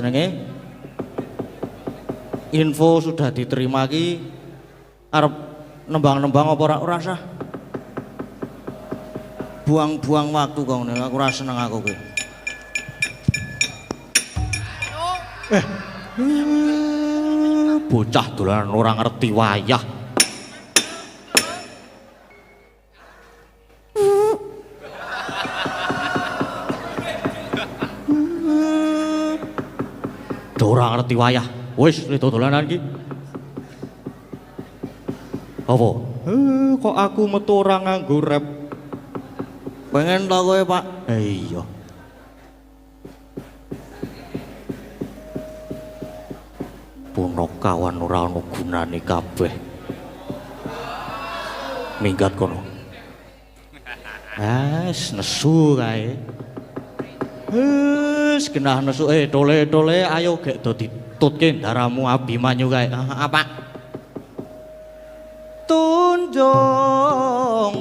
jenenge info sudah diterima ki arep nembang-nembang apa ora usah buang-buang waktu kok ngene aku ora seneng aku ki bocah dolanan ora ngerti wayah ora ngerti wayah wis dolanan iki apa kok aku metu ora nganggo rep pengen ta kowe Pak iya punakawan ora ana gunane kabeh minggat kono nesu kae genah nesu tole ayo gek do ditutke ndaramu Abimanyu kae apa tunjung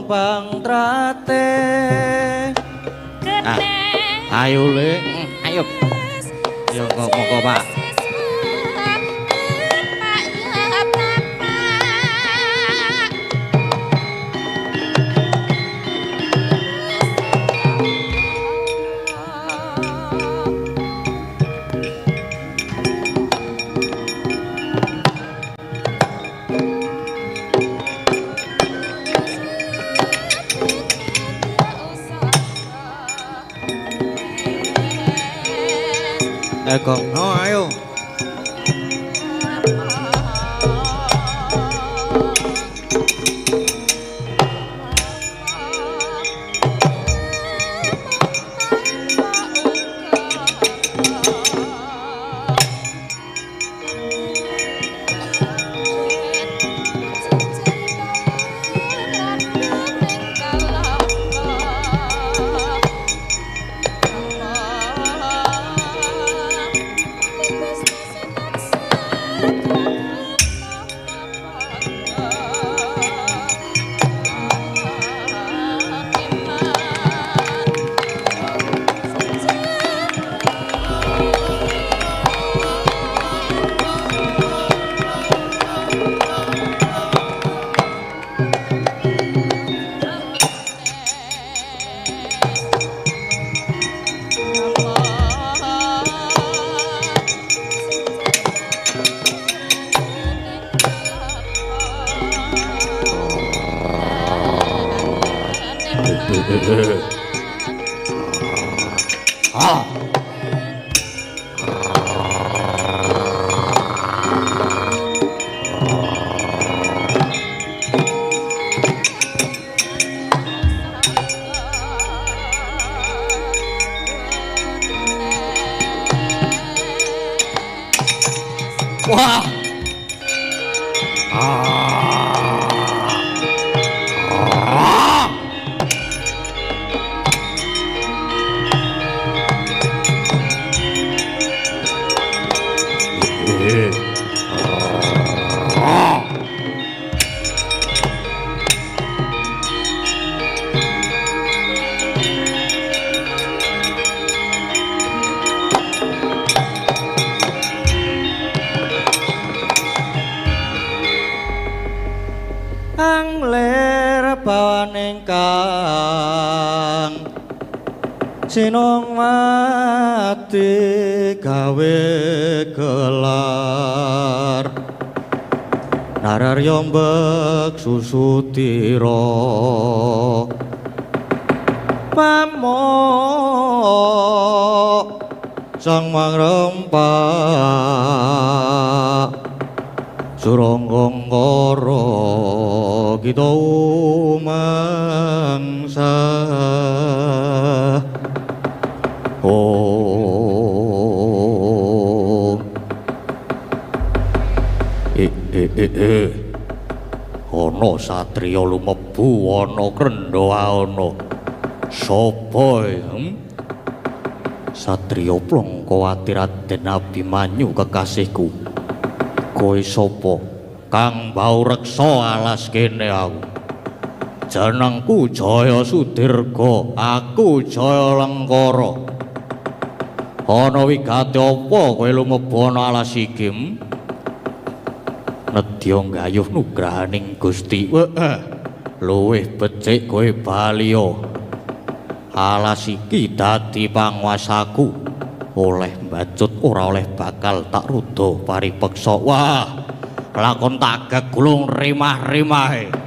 bangtrate ayo le ayo monggo Pak Eko, oh ayo. Wah. Angler bawaning kang sinong mati gawe gelar nararya mbek susutira pamok sang mangrempak Suranggangkara kita mangsa ana satriya lumebu ana krendha ana sapa satriya Plangkawati Raden Abimanyu kekasihku kowe sapa kang bau reksa alas kene aku jenengku Jaya Sudirga aku Jaya Lengkara Ana wigati apa kowe lumebu ana alas iki? Nedya nggayuh nugrahaning Gusti. Luwih becik kowe baliya. Alas iki dadi panguwasaku. Oleh mbacut ora oleh bakal tak ruda paripeksa. Wah, lakon tak gegulung rimah-rimahe.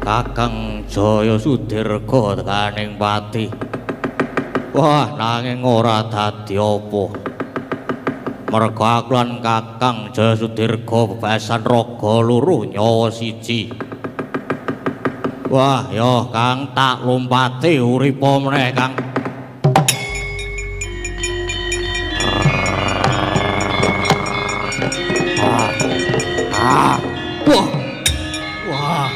Kakang Jaya Sudirga tekaning pati. Wah, nanging ora dadi apa. Merga aku lan Kakang Jaya Sudirga bebasan raga loro nyawa siji. Wah, yo Kang tak lompati uripa meneh Kang. Wah. Wah.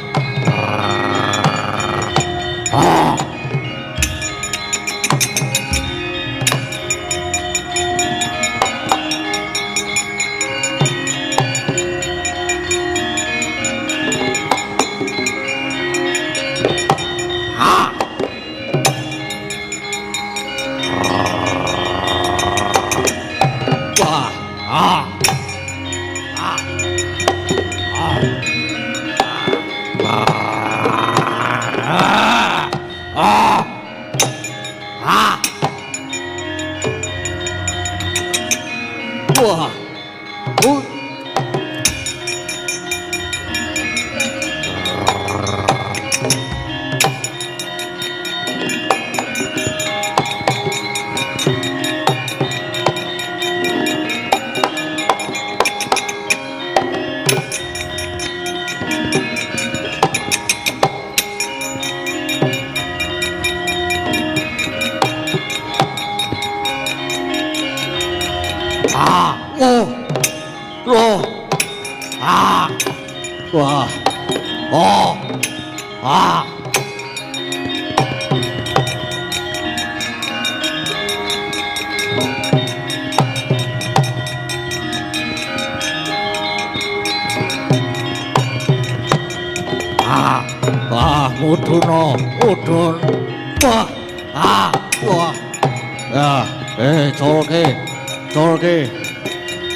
Muduna, mudun. Wah. Wah. Ya, colke. Colke.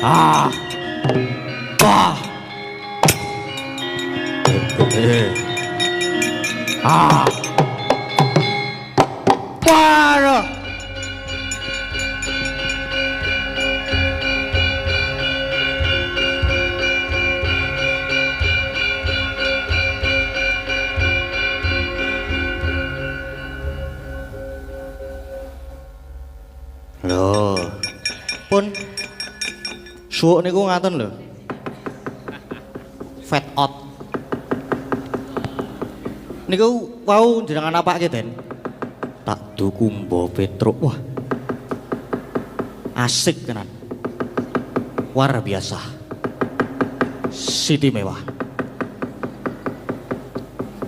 Wah. Wah. Lho. Pun suwuk niku ngaten lho. Fat out. Niku wau jenengan apake, Den? Tak duku Mbah Petruk. Wah. Asik tenan. Luar biasa. Siti mewah.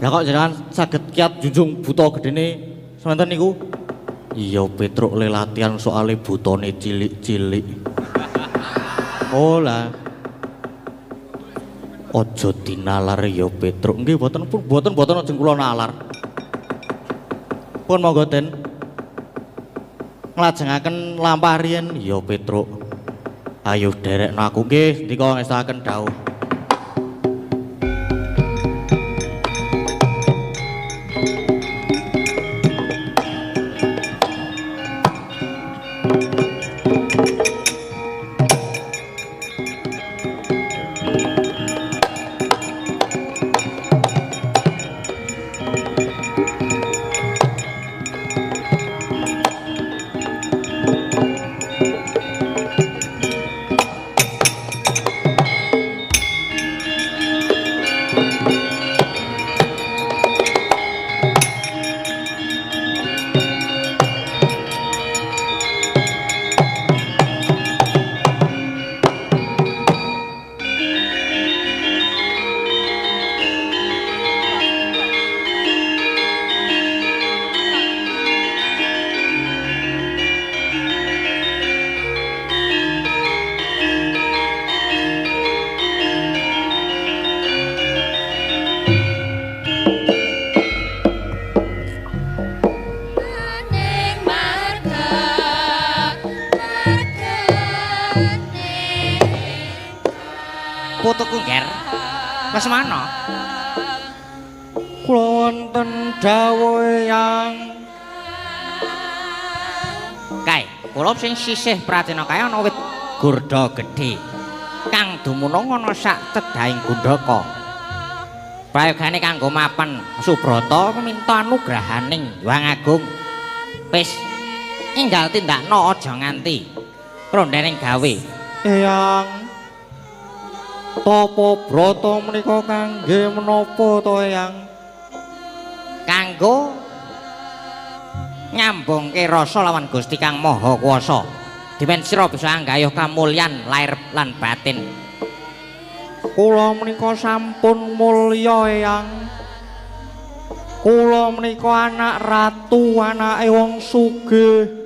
Lah kok jenengan saged kiat junjung buta gedene semanten niku? Iya Petruk le latihan soale butone cilik-cilik. Oh lah. Aja dinalar ya Petruk. Nggih boten ajeng kula nalar. Pun monggo Den. Nglajengaken lampah riyen ya Petruk. Ayo derekno aku nggih nika ngestaken dawuh. Putuku nger. Wes mana? Kula wonten dawuh yang kae, kula sing sisih Pratina kae ana wit gurda gedhe kang dumunung ana sak cedhahing Gundaka. Prayogane kanggo mapan Subrata minta anugrahaning Hyang Agung. Wis enggal tindakno aja nganti rondening gawe. Eyang Tapa brata menika kangge menapa to Eyang? kanggo nyambungke rasa lawan Gusti Kang Maha Kuwasa. Dimen sira bisa anggayuh kamulyan lair lan batin. Kula menika sampun mulya Eyang. Kula menika anak ratu, anake wong sugih.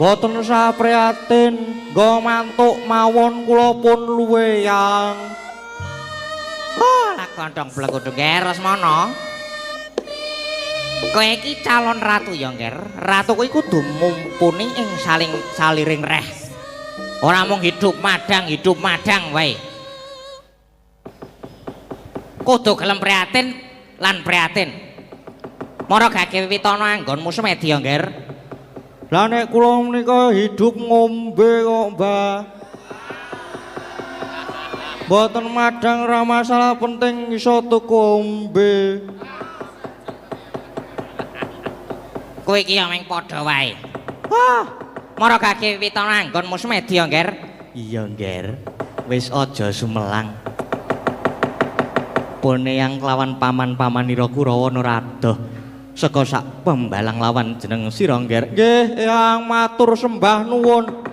Mboten sapriyatin nggo mantuk mawon kula pun luwe Eyang. Oh, lah kondong blekudung Nger Lesmana. Kowe iki calon ratu ya, Nger. Ratu kuwi kudu mumpuni ing saliring reh. Ora mung hidup madang wae. Kudu gelem prihatin lan prihatin. Mara gage wiwitana anggonmu semedi ya, Nger. Lah nek kula menika hidup ngombe kok, Mbah. Mboten madang ra masalah penting iso tuku ombe. Kowe iki ya meng padha wae. Wah, mara gage wiwitana anggonmu semedi ya, Nger. Iya, Nger. Wis aja sumelang. Pone yang kelawan paman-pamanira Kurawa Nurada saka sak pembalang lawan jeneng sira, Nger. Nggih, Eyang matur sembah nuwun.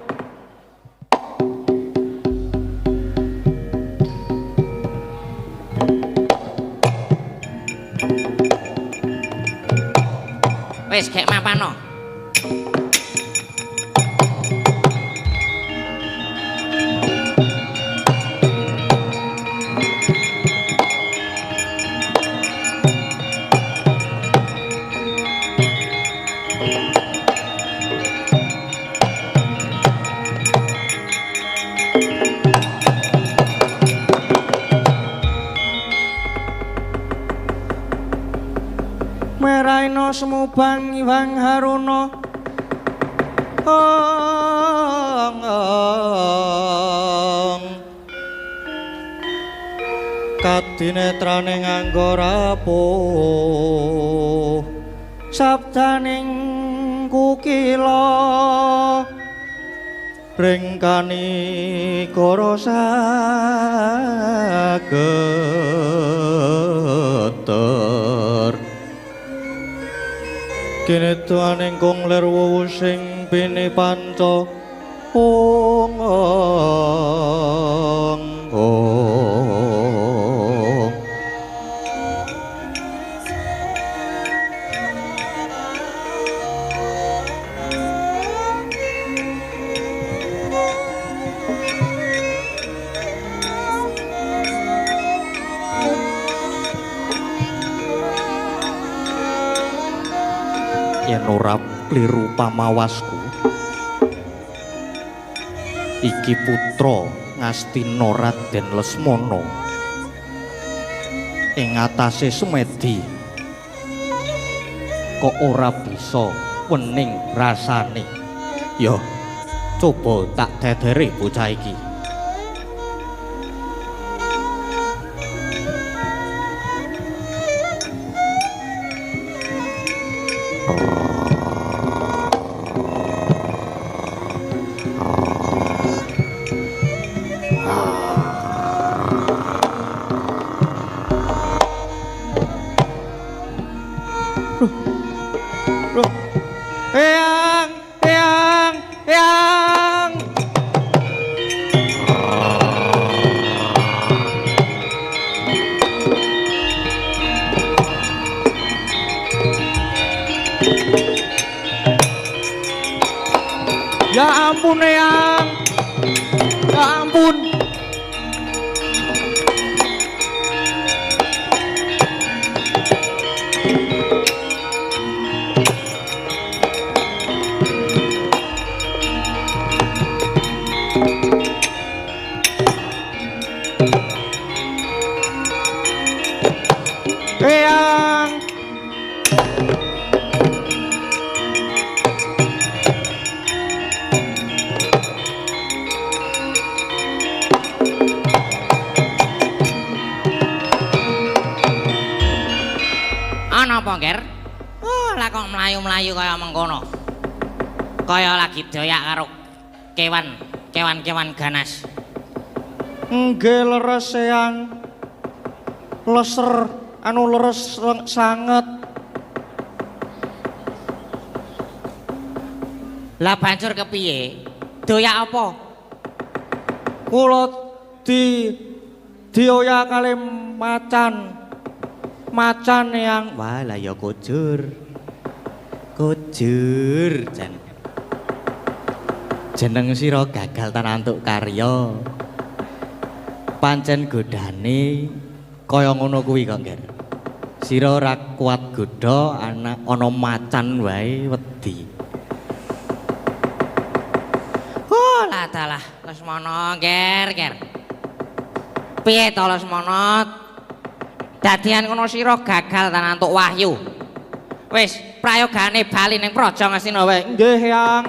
Wis gek mapano. Meraina semubang Iwang Haruna kadinetrane nganggo rapuh sabdaning kukila ringkani kara sageter kene tuaning kong ler wuwu sing bini panca ong ong ong yen ora kliru pamawasku iki putra Ngastina Raden Lesmana ing atase Semedi kok ora bisa wening rasane ya coba tak dedere bocah iki. Eyang, Eyang, Eyang. Ya ampun, Eyang. Ya ampun. Eyang. Ana apa, Nger? Oh, lah kok mlayu-mlayu kaya mengkono. Kaya lagi doyak karo kewan ganas. Nggih leres Eyang. Leser anu leres sanget. Lah banjur kepiye? Doyak apa? Kula dioyak kali macan yang Wah, lah ya kujur. Kujur jan. Jeneng sira gagal tanantuk karya. Pancen godane kaya ngono kuwi kok, Nger. Sira ora kuat godha ana macan wae wedi. Oh, lah dalah, Lesmana, Nger. Piye to Lesmana? Dadian ngono sira gagal tanantuk wahyu. Wis, prayogane bali ning Praja Ngastina wae. nggih yang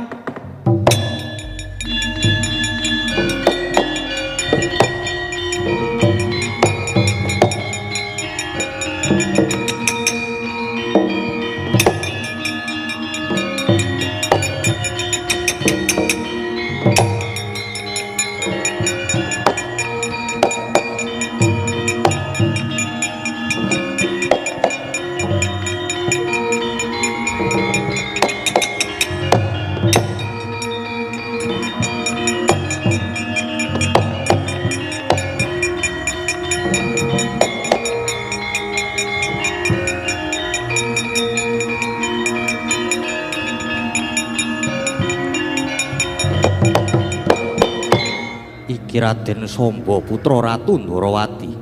Raden Samba putra Ratu Ndwarawati.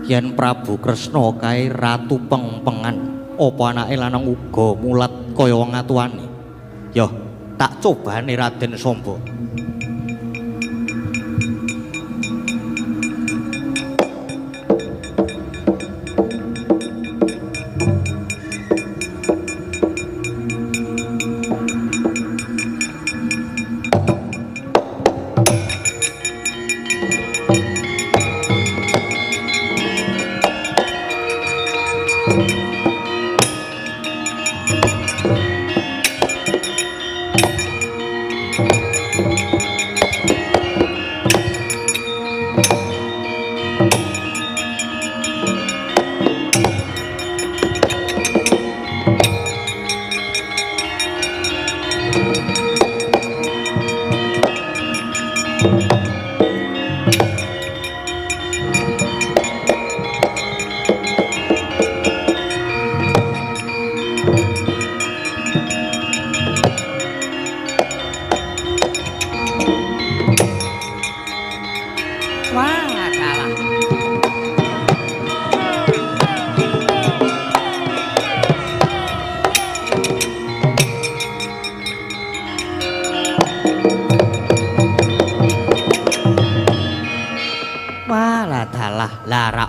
Yen Prabu Kresna kae ratu pengpengan, apa anake lanang uga mulat kaya wong atuwane? Yo, tak cobane Raden Samba.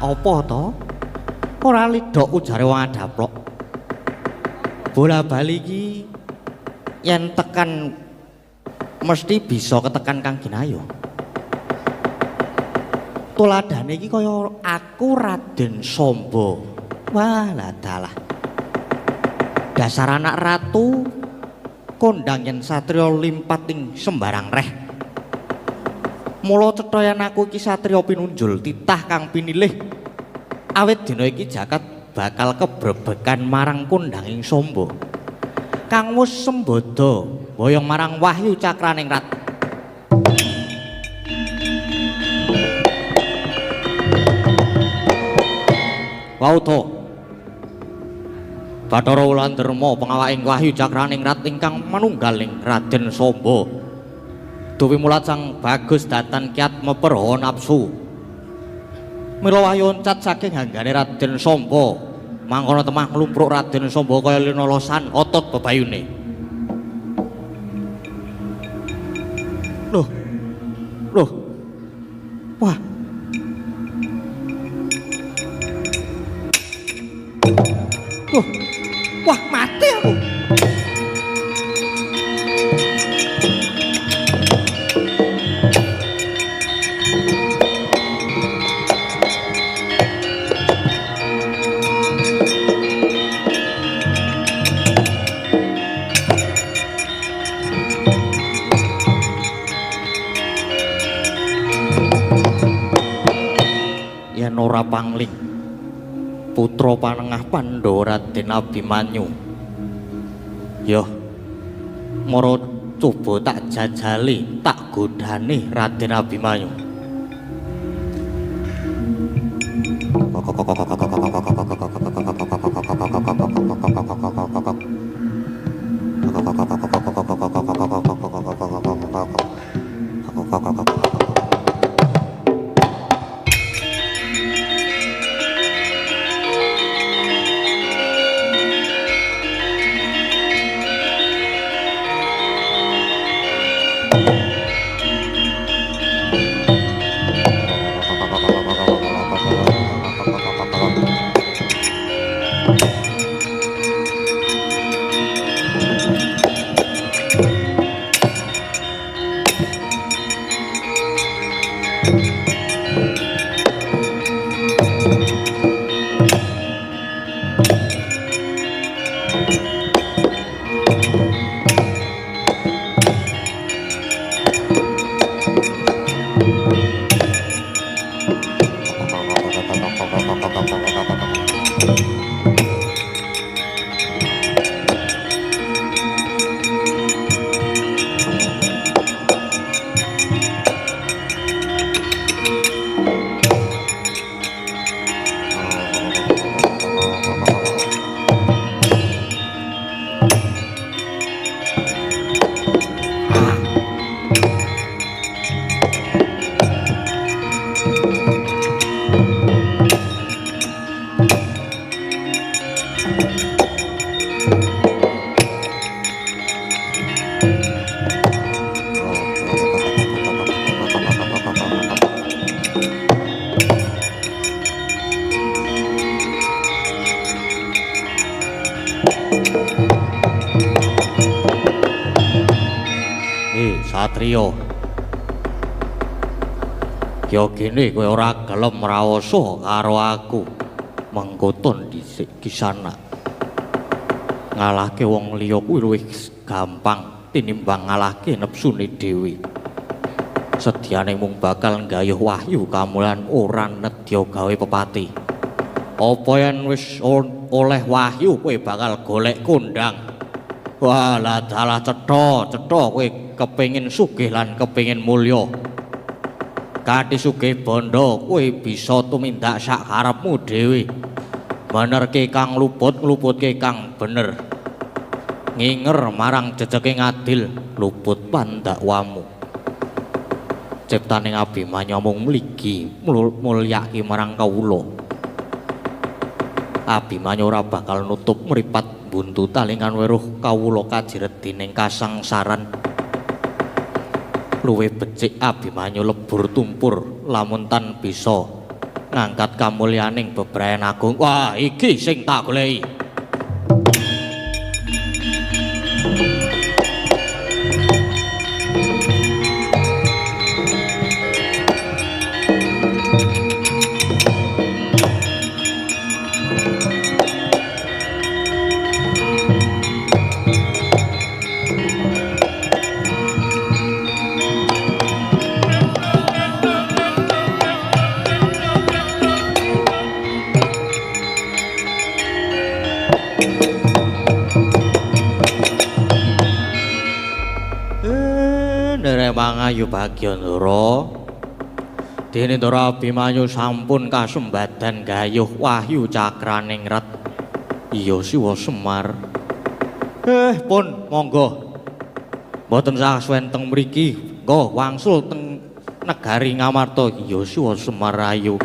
Apa to? Ora lidok ujare wong adaplok. Bola bali iki yen tekan mesti bisa ketekan Kang Ginayo. Tuladane iki kaya aku Raden Samba. Wah, lah dalah. Dasar anak ratu kondang yen satriya limpat ing sembarang reh. Mula cetha yen aku iki satriya pinunjul titah kang pinilih. Awit dina iki jagat bakal kebrebekan marang kondanging Samba. Kang wis sembada boyong marang wahyu cakraning rat. Wauta. Bathara Wulandharma pengawaking wahyu cakraning rat ingkang manunggaling Raden Samba. Duwi mulat sang bagus datan kiat meperho nafsu. Mila wahyu oncat saking hanggane Raden Samba, mangkono temah nglumpruk Raden Samba kaya linolosan otot bebayune. Loh. Wah. Loh. Wah, mati aku. Ora pangling putra panengah Pandhawa Raden Abimanyu. Yo Mara coba tak jajali, tak godhani Raden Abimanyu. Satrio, kaya gini kowe ora gelem raoso karo aku. Mengkoton dhisik kisana. Ngalahke wong liya kuwi luwih gampang tinimbang ngalahke nepsune dhewe. Sediane mung bakal nggayuh wahyu kamulan ora nedya gawe pepati. Apa yen wis oleh wahyu kowe bakal golek kondang. Wah, lah dalah cetha kowe kepengin sugih lan kepengin mulya. Kathi sugih bondo kowe bisa tumindak sak karepmu dhewe. Benerke kang ngluputke kang bener. Nginger marang jejeke ngadil luput pandakwamu. Ciptaning Abimanyu mung mligi mulyaki marang kawula. Abimanyu ora bakal nutup mripat buntu talingan weruh kawula kajiret dening kasangsaran. Luwih becik Abimanyu lebur tumpur lamun tan bisa ngangkat kamulyaning bebrayan agung. Wah, iki sing tak goleki. Mangayu Bagyandara dene Ndara Abimanyu sampun kasembadan gayuh wahyu cakraning rat. Iya Siwa Semar. Pun monggo. Mboten sasuwen teng mriki, nggo wangsul teng negari Ngamarta. Iya Siwa Semar ayu.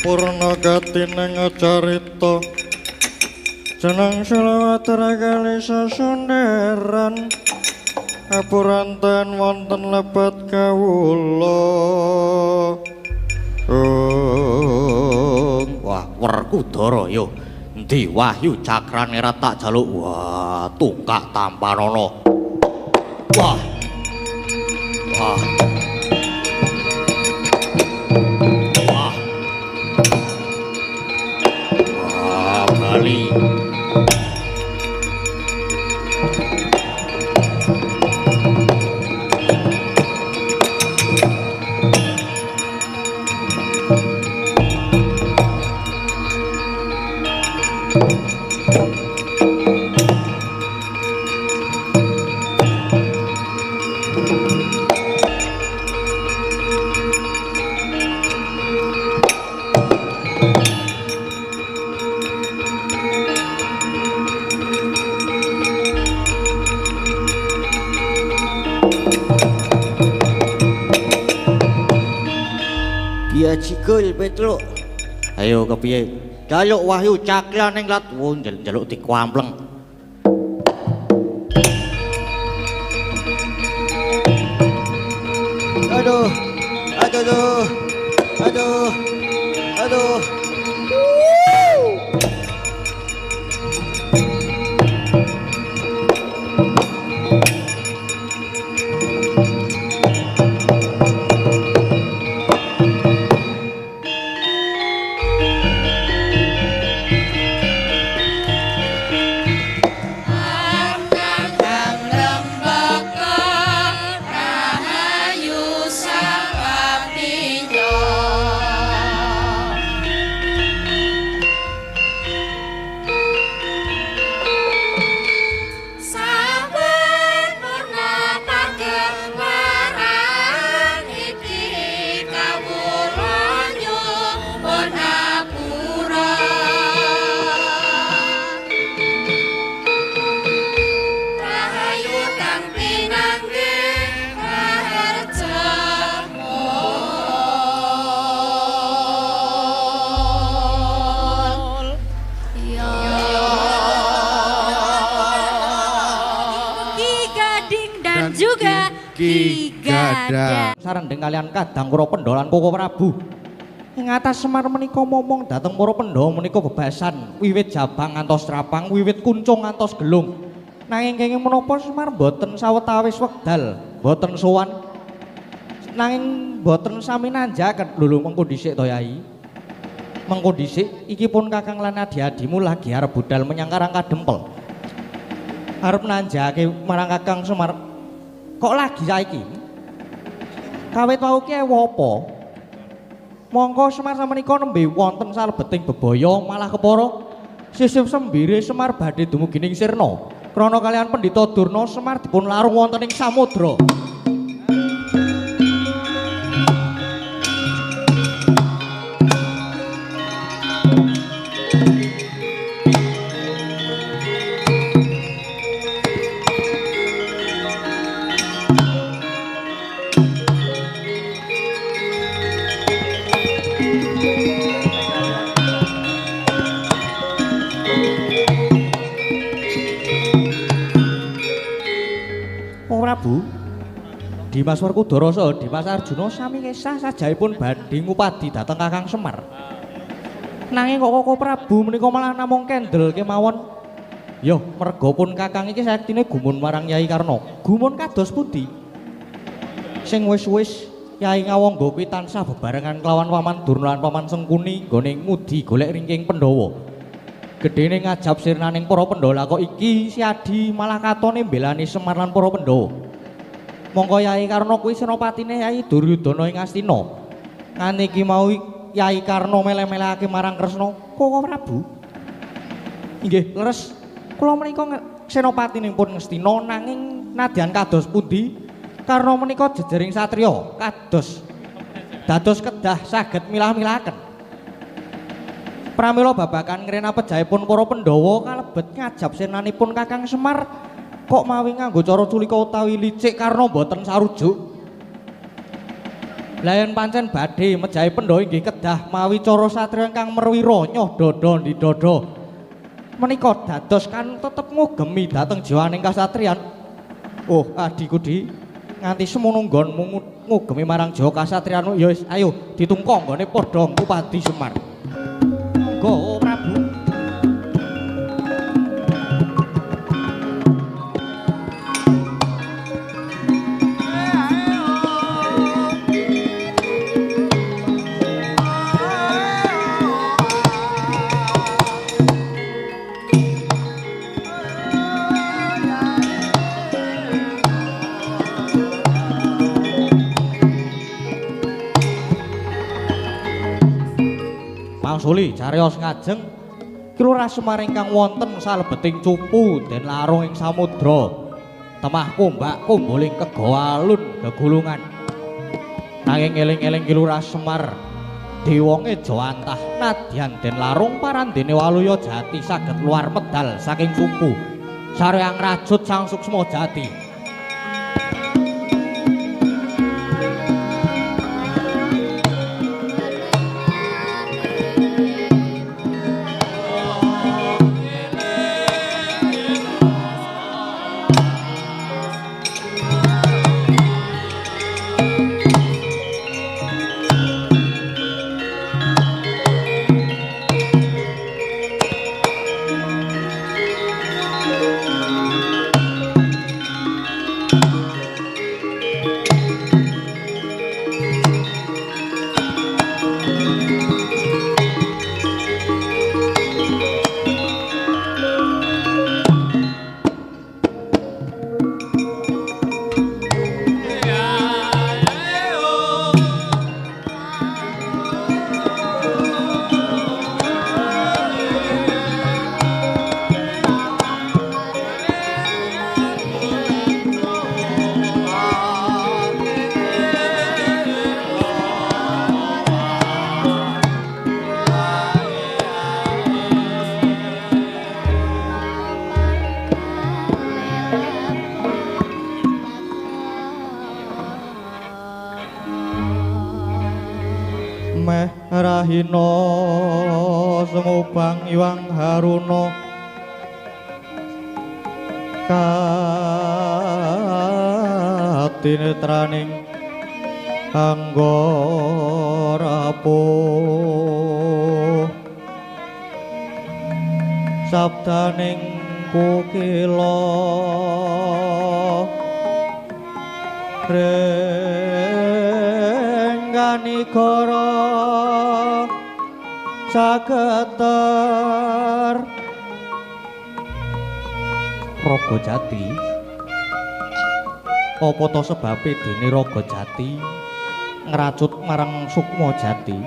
purna gatining carita jeneng selawat ragali sasunderan apuranten wonten lebat kawula. Wah, Werkudara yo. Endi Wahyu cakrane ra tak jaluk. Wah, tungkak tampanana. Wah. Wah. Wah. Wah, Bali. Biya cikul Petruk. Ayo kepiye? Jaluk Wahyu cakra ning lat. Oh, njaluk dikwampleng. Aduh. Aduh. Aduh. Aduh. Ki Gada. Sarendeng kalian kadang para Pandhawa lan Koko Prabu. Ing atas Semar menika momong dhateng para Pandhawa menika bebasan wiwit jabang ngantos trapang, wiwit kuncung ngantos gelung. Nanging kenging menapa Semar boten sawetawis wekdal, boten sowan. Nanging boten sami nanjaken lho mengko dhisik to Yai. Mengko dhisik iki pun Kakang lan adi-adimu lagi arep budal menyang Karang Kadempel. Arep nanjake marang Kakang Semar. Kok lagi saiki? Kawit wau ki ewa apa? Mongko Semar samenika nembe wonten salebeting bebaya malah kepara sisih sembire Semar badhe dumugi ning Sirna. Krana kalian Pendhita Durna Semar dipun larung wonten ing samudra. Prabu Dimas Werkudara saha Dimas Arjuna sami kesah sajaipun badhe ngupadi dhateng Kakang Semar. Nanging kok Koko Prabu menika malah namung kendel kemawon. Yo, merga pun Kakang iki saktine gumun marang Yai Karna. Gumun kados pundi? Sing wis-wis Yai Ngawangga kuwi tansah bebarengan kelawan Paman Durna lan Paman Sengkuni nggone ngudi golek ringking Pandhawa. Gedene ngajab sirnaning para Pandhawa kok iki si Adi malah katone mbelani Semar lan para Pandhawa. Mongko Yai Karna kuwi senopatine Yai Duryudana ing Astina. Nganti iki mau Yai Karna mele-melehake marang Kresna, Koko Prabu. Inggih, leres. Kula menika senopatinipun Ngastina nanging nadyan kados pundi? Karna menika jejering satriya kados dados kedah saged milah-milahaken. Pramila babakan ngrena pejaipun para Pandhawa kalebet ngajab senanipun Kakang Semar kok mawi nganggo cara culika utawi licik karena boten sarujuk. Lah yen pancen badhe mejahi Pendhawa inggih kedah mawi cara satriya ingkang merwira nyoh dada ndi dada. Menika dados kan tetep ngugemi dhateng jiwaning kasatriyan. Oh, adiku Di, nganti semono nggonmu ngugemi marang jiwa kasatriyan ya wis ayo ditungkong nggone padha Kupati Semar. Monggo Prabu. Suli cariyos ngajeng Kilurah Semar ingkang wonten salebeting cupu den larung ing samudra temah kumbak kumbuling kega alun gegulungan nanging eling-eling Kilurah Semar dewa ngeja antah nadyan den larung parandene Waluya Jati saged luar medal saking cupu saryang rajut Sang Suksma Jati. Rahina sumubang iwang haruna katinetraning anggarapuh sabdaning kukila rengganigara sageter Raga Jati apa to sebabe dene Raga Jati ngracut marang Sukma Jati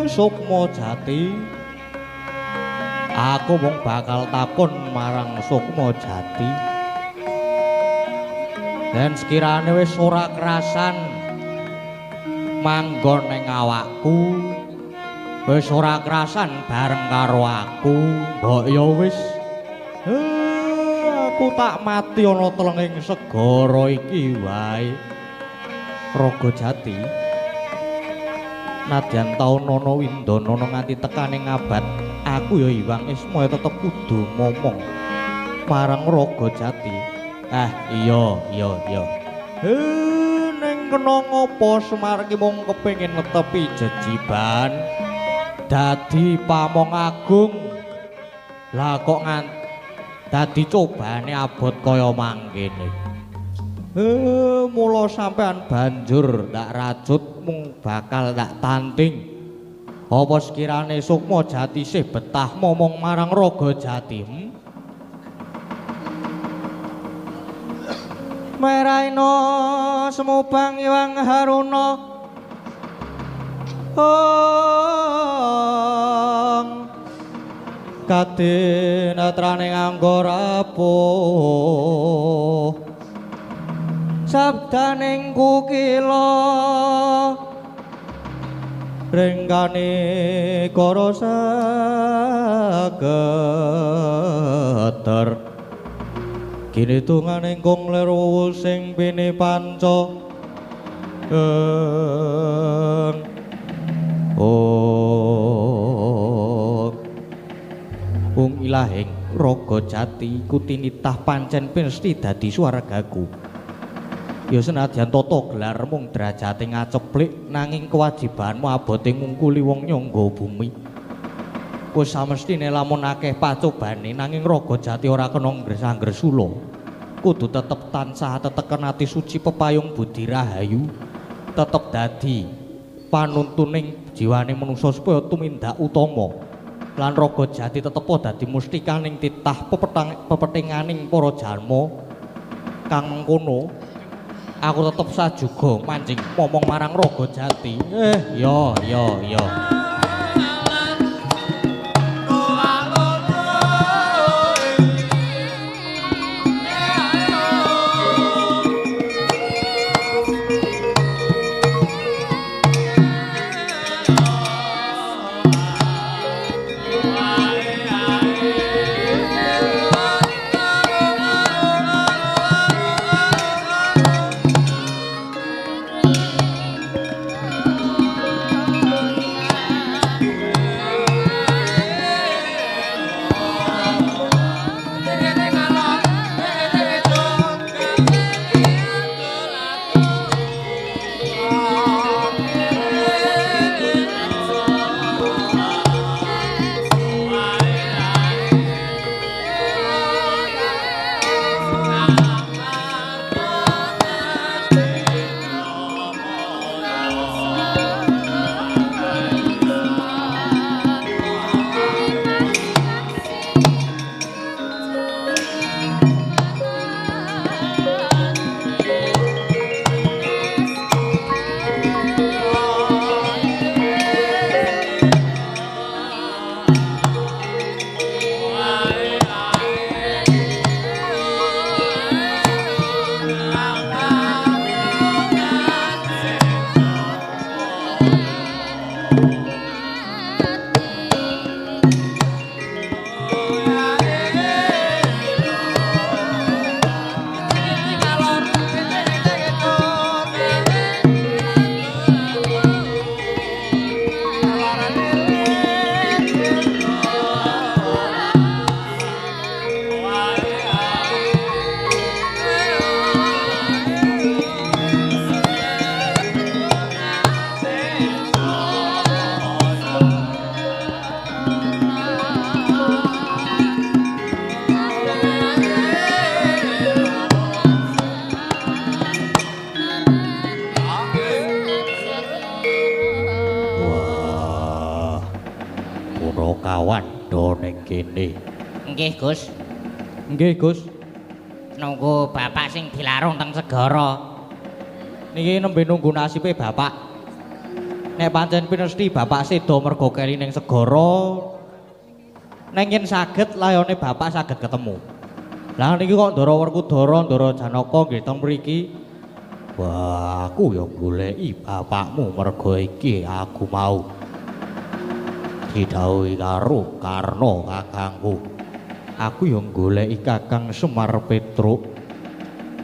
Sukma Jati aku mung bakal takon marang Sukma Jati dan sekirane wis ora kerasan manggon ning awakku wis ora kerasan bareng karo aku mbok ya wis aku tak mati ana telenging segara iki wae Raga Jati nadyan taun ana windana nganti tekaning abad aku ya Iwang Isma tetep kudu momong marang Raga Jati iya kena ngopo Semar ki mung kepengin netepi jejiban dadi pamong agung lah kok dadi cobane abot kaya mangkene mula sampean banjur tak rajut mung bakal tak tanting apa sekirane Sukma Jati sih betah momong marang Raga Jati Meraina sumubang iwang haruna katinetraning anggarapuh sabdaning kukila rengganigara sageter Kini tungane kong lerowo sing pini panca Wong ilahing raga jati iku tinitah pancen mesti dadi swargaku. Ya senadyan tata gelar mung derajate ngaceplik nanging kewajibanmu abote ngungkuli wong nyangga bumi. Wis samestine lamun akeh pacobane nanging raga jati ora kena ngresang-gresula. Kudu tetep tansah teteken ati suci pepayung budi rahayu, tetep dadi panuntuning jiwane manungsa supaya tumindak utama. Lan raga jati tetep dadi mustikaning titah pepetinganing para jalma kang mengkono. Aku tetep sajuga manjing momong marang raga jati. Ya. Nggih, Gus. Nggih, Gus. Nunggu bapak sing dilarung teng segara. Niki nembe nunggu nasibe bapak. Nek pancen pinesti bapak sedo mergo keri ning segara. Nek yen saged layone bapak saged ketemu. Lah niki kok Ndara Werkudara, Ndara Janaka nggih teng mriki. Wah, aku ya goleki bapakmu mergo iki aku mau didhawuhi karo Karna kakangku. Aku ya goleki Kakang Semar Petruk.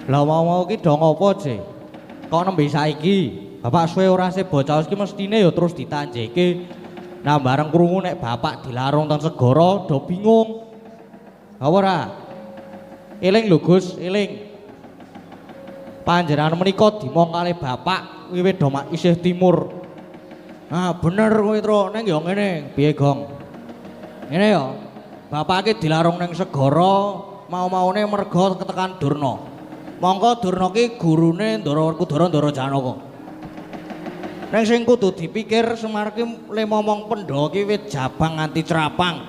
Lah mau ki do ngopo, Ce? Kok nembe saiki? Bapak suwe ora sebo caos ki mestine ya terus ditanjeke. Nah bareng krungu nek bapak dilarung teng segara do bingung. Apa ora? Eling lho Gus, eling. Panjenengan menika dimong kalih bapak wiwit do isih timur. Ah bener kowe Tru, ning ya ngene, piye Gong? Ngene ya. Bapake dilarung ning segara, mau-maune merga ketekan Durna. Mongko Durna ki gurune Ndara Werkudara, Ndara Janaka. Ning sing kudu dipikir Semar ki le momong Pendhawa ki wit jabang nganti crapang.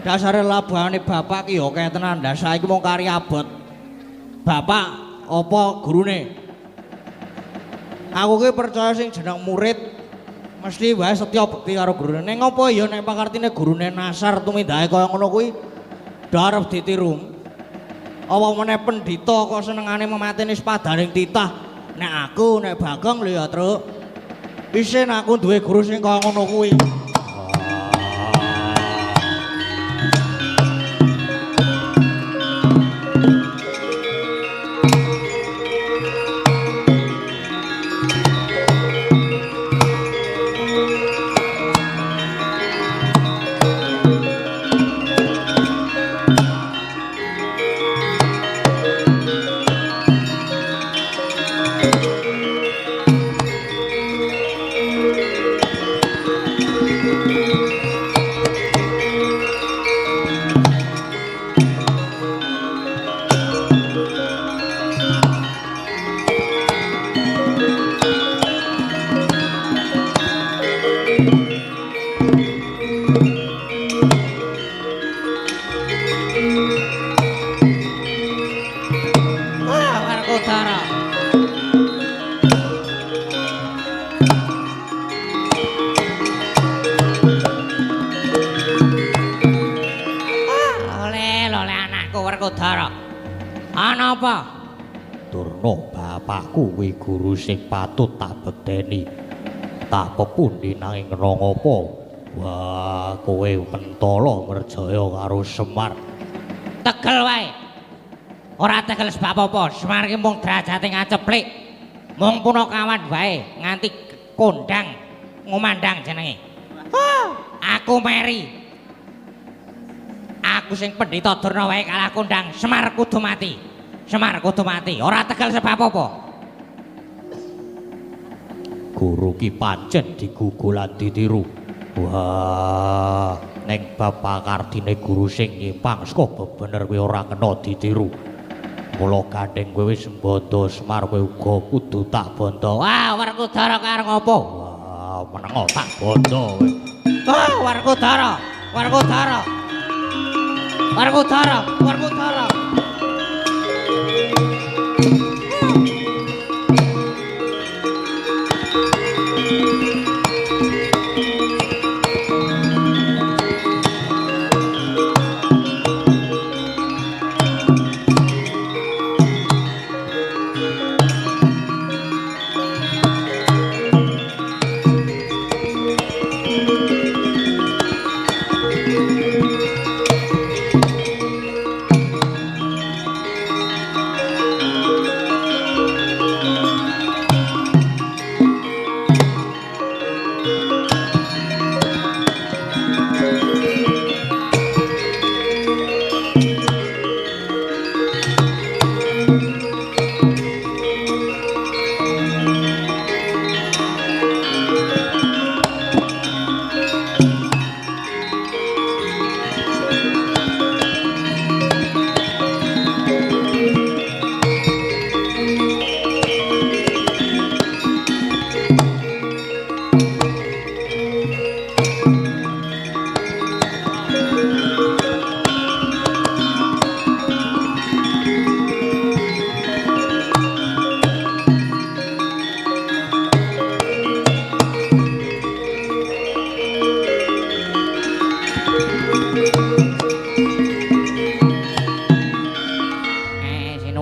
Dasare labahane bapak ki ya kaya tenan, ndak saiki mung kari abot. Bapak apa gurune? Aku ki percaya sing jeneng murid mesti wae setya bekti karo gurune. Ning apa ya nek pakartine gurune nasar tumindahe kaya ngono kuwi arep ditiru. Apa meneh pendhita kok senengane memateni sepadaning titah. Nek aku nek Bagong lho ya, Truk. Isin aku duwe guru sing kaya ngono kuwi. Werkudara. Ana apa? Durna bapakku kuwi guru sing patut tak bekteni. Tak pepundi nanging kena ngapa? Wah, kowe pentala merjaya karo Semar. Tegel wae. Ora tegel sebab apa? Semar ki mung derajate ngaceplik. Mung punakawan wae nganti kondang ngomandang jenenge. Aku Meri. Aku sing pendhita Durna wae kalah kondang. Semar kudu mati. Semar kudu mati. Ora tegel sebab apa? Guru ki pancen digugulan ditiru. Wah, neng bab pakardine guru sing nyimpang saka bebener kuwi ora kena ditiru. Mula gandeng kowe wis bondo Semar kowe uga kudu tak bondo. Wah, Werkudara karo ngopo? Wah, menengo tak bondo kowe. Wah, Werkudara. Werkudara. Werkudara. Werkudara.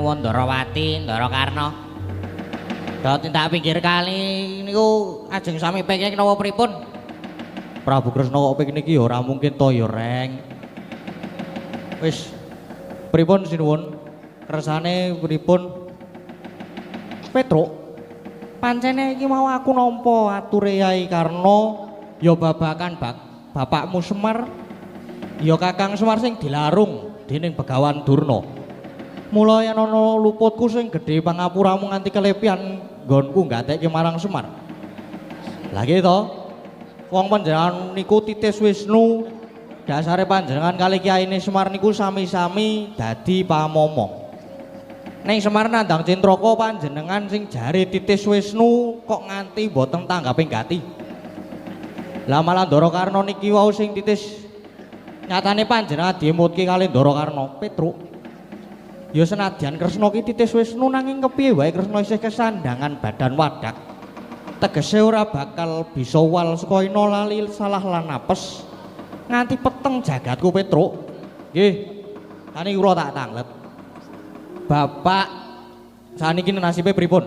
Ndarawati, Ndarakarna. Do tindak pinggir kali niku ajeng sami penging napa pripun? Prabu Kresna kok pengin iki ora mungkin to ya, Reng. Wis pripun sinuwun? Kersane pripun? Petruk. Pancene iki mau aku nampa ature Yai Karna ya babakan bapakmu Semar ya Kakang Semar sing dilarung dening Begawan Durna. Mula yen ana luputku sing gedhe pangapuramu nganti kelepian nggonku ngatekke marang Semar. Lah iki to, wong panjenengan niku titis Wisnu, dasare panjenengan kali kiyaine Semar niku sami-sami dadi pamomong. Ning Semar nandang Cintraka panjenengan sing jare titis Wisnu kok nganti boten tanggaping gati. Lah malah Ndarakarna niki wau sing titis nyatane panjenengan diemutke kali Ndarakarna, Petruk. Ya senadyan Kresna ki titis Wisnu nanging kepiye wae Kresna isih kesandangan badan wadak. Tegese ora bakal bisa wal saka ina lali salah lan apes nganti peteng jagatku Petruk. Nggih. Tani kula tak tanglet. Bapak saniki nasibe pripun?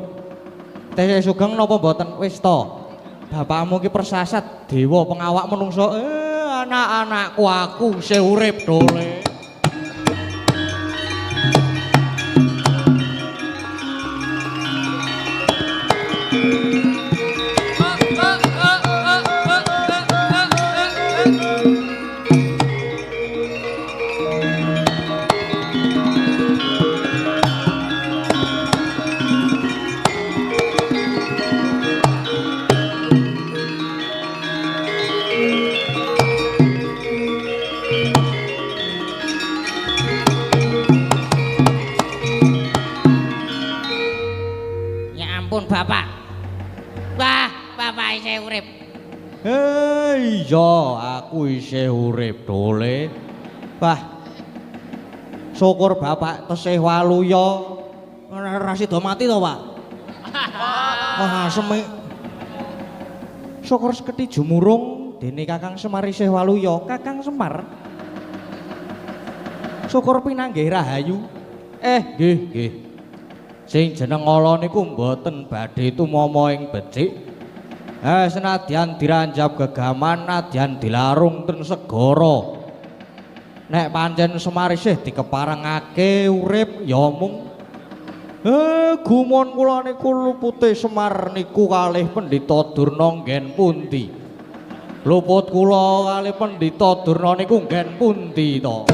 Tesih sugeng napa mboten? Wis to. Bapakmu ki persasat dewa pengawak menungso. Anak-anakku aku isih urip dole. Bapak. Wah, bapak isih urip. Iya, aku isih urip dole. Wah. Syukur bapak tesih waluya. Ora sida mati to, Pak? Wah, semik. Syukur seketi jumurung dene Kakang Semar isih waluya. Kakang Semar syukur pinanggih rahayu. Nggih. Sing jeneng ala niku mboten badhe tumama ing becik. Senadyan diranjap gegaman, nadyan dilarung ten segara. Nek pancen Semar isih dikeparengake urip ya mung gumun kula niku lupute Semar niku kalih Pendhita Durna nggen pundi? Luput kula kalih Pendhita Durna niku nggen pundi to?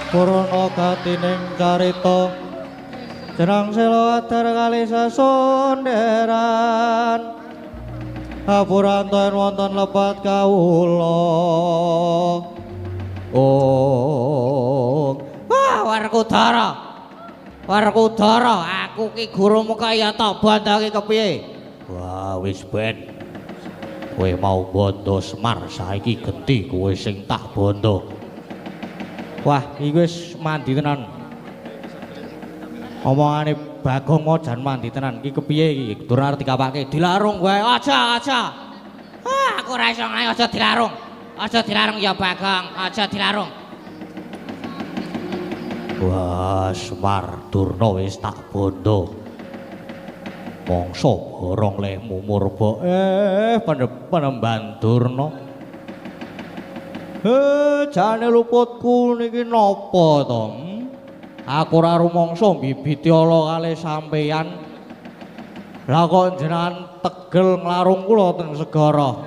Purana gatining carita jeneng sela adar kali sasonderan hapuranten wonten lepat kawula Werkudara aku ki gurumu kaya tak bandha ki kepiye? Wah wis ben. Kowe mau bondo Semar saiki genti kowe sing tak bondo. Wah, iki wis mandi tenan. Omongane Bagong mau jan mandi tenan. Iki kepiye iki? Dur arep dikapake. Dilarung wae. Aja. Aku ora iso ngae aja dilarung. Aja dilarung ya Bagong, aja dilarung. Wah, Semar Durna wis tak bondo. Mangsa borong leh mumurba penemban Durna. Jane luputku niki napa to? Aku ora rumangsa bibiti ala kalih sampeyan. Lah kok jenengan tegel nglarung kula teng segara.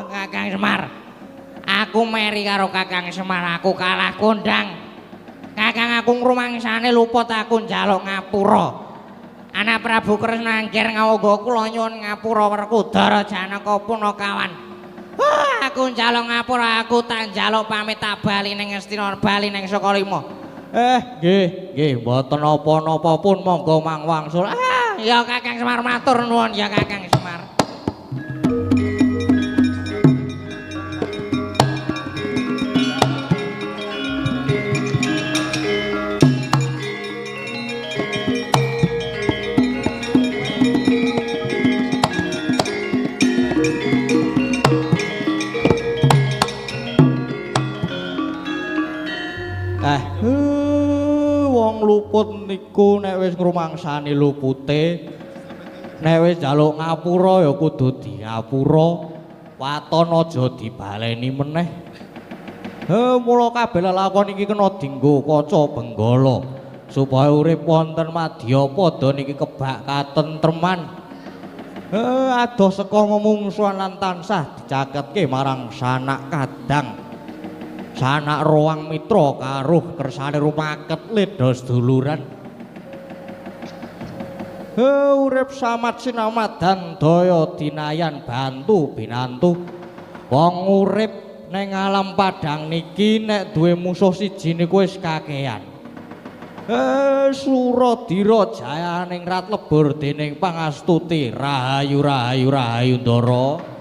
Kakang Semar. Aku meri karo Kakang Semar, aku kalah kondang. Kakang aku ngrumangsane luput aku njaluk ngapura. Anak Prabu Kresna angger ngawga kula nyuwun ngapura Werkudara Janaka Punakawan. Aku njaluk ngapura, aku tak njaluk pamit tak bali ning Astina, bali ning Sukalima. Nggih, mboten napa-napa pun monggo mangwangsul. Ya Kakang Semar matur nuwun ya Kakang Semar. Wong luput niku nek wis ngrumangsani lupute, nek wis njaluk ngapura ya kudu diapura, waton aja dibaleni meneh. Mula kabeh lelakon iki kena dienggo kaca benggala supaya urip wonten madya pada niki kebak katentreman. Adoh seka memungsuhan lan tansah dicaketke marang sanak kadang. Sanak roang mitra karuh kersane rumaket leda seduluran. Urip samat sinamadan daya dinayan bantu binantu. Wong urip ning alam padang niki nek duwe musuh siji niku wis kakehan. Suradira jayaning rat lebur dening pangastuti rahayu ndara.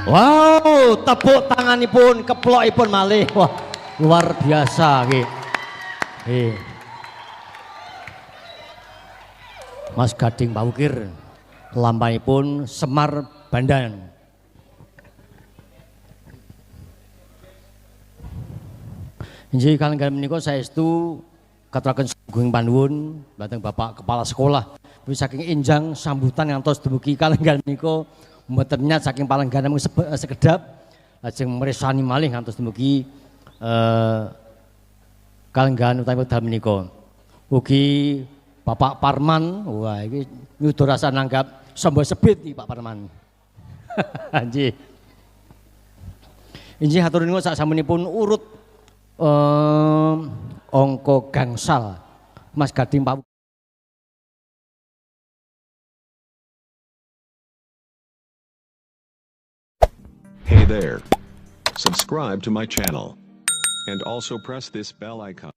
Wow, tepuk tanganipun, keplokipun malih. Wah, luar biasa nggih. Mas Gading Pawukir, lampahipun Semar Bandan. Inggih kalenggan menika saestu katuraken Sugeng panuwun dhateng Bapak Kepala Sekolah. Wis saking enjang sambutan ngantos dumugi kalenggan menika mboten nyat saking palenggan mung sekedap lajeng mresani malih ngantos dumugi kalenggan utawi wekdal menika. Ugi Bapak Parman, wah iki nyudur rasa nanggap sombo sebit iki Pak Parman. Nggih. Injih hatur nuwun sak samunipun urut angka gangsal Mas Gading Pak. Hey there. Subscribe to my channel. And also press this bell icon.